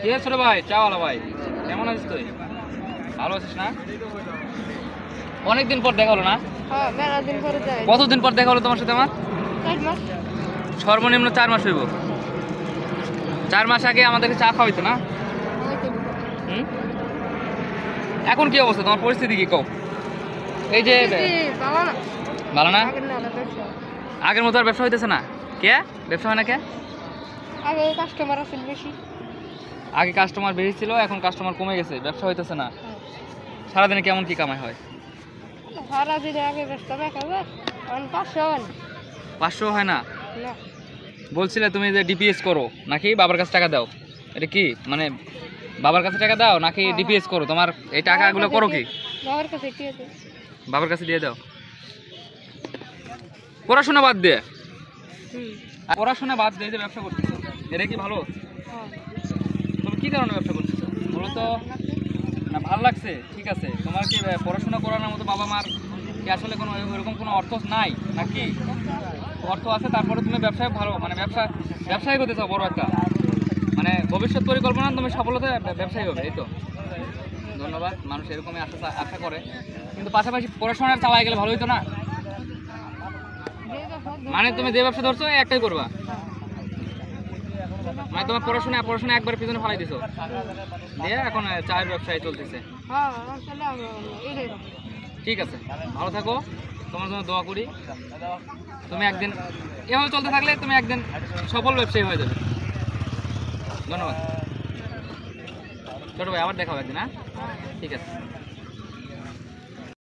কে ছোট ভাই চাওয়ালা ভাই, কেমন আছিস তুই? ভালো আছিস না? অনেকদিন পর দেখা হলো না? কতদিন পর দেখা হলো তোমার সাথে আমার? সর্বনিম্ন 4 মাস হইব। 4 মাস আগে আমাদেরকে চা খাওয়াইতো না? এখন কি অবস্থা, তোমার পরিস্থিতি কি কও? এই যে ভালো না, আগের মতো আর ব্যবসা হইতেছে না। কে ব্যবসা হয় না কে? আগে কাস্টমার আছিল বেশি। আগে কাস্টমার বেশি ছিল, এখন কাস্টমার কমে গেছে, ব্যবসা হইতেছে না। সারাদিনে কেমন কি কামাই হয়? সারাদিনে আগে ব্যস্ত 1000, এখন 500 হয় না। 500 হয় না? না। বলছিলে তুমি যে ডিপিএস করো নাকি বাবার কাছে টাকা দাও, এটা কি মানে বাবার কাছে টাকা দাও নাকি ডিপিএস করো? তোমার এই টাকাগুলো করো কি? বাবার কাছে কি আছে? বাবার কাছে দিয়ে দাও। পড়াশোনা বাদ দিয়ে? পড়াশোনা বাদ দিয়ে যে ব্যবসা করতেছো, এটা কি ভালো? তুমি কি কারণে ব্যবসা করতেছো বলো তো? না ভালো লাগছে, ঠিক আছে। তোমার কি পড়াশোনা করানোর মতো বাবা মার কি আসলে কোনো এরকম কোনো অর্থ নাই নাকি? অর্থ আছে, তারপরে তুমি ব্যবসায় ভালো মানে ব্যবসায়ী হতে চাও বড় একটা, মানে ভবিষ্যৎ পরিকল্পনা তুমি সফলতা ব্যবসায়ী হবে, এই তো। ধন্যবাদ। মানুষ এরকমই আশা করে, কিন্তু পাশাপাশি পড়াশোনার চালায় গেলে ভালো হইতো না? মানে তুমি যে ব্যবসা ধরছো একটাই করবা, মানে তোমার পড়াশোনা একবার পিছনে ফালাই দিছো দিয়ে এখন চায়ের ব্যবসায় চলতেছে। ঠিক আছে, ভালো থাকো, তোমার জন্য দোয়া করি। তুমি একদিন এভাবে চলতে থাকলে তুমি একদিন সফল ব্যবসায়ী হয়ে যাবে। ধন্যবাদ ছোট ভাই, আবার দেখা হবে একদিন। হ্যাঁ, ঠিক আছে।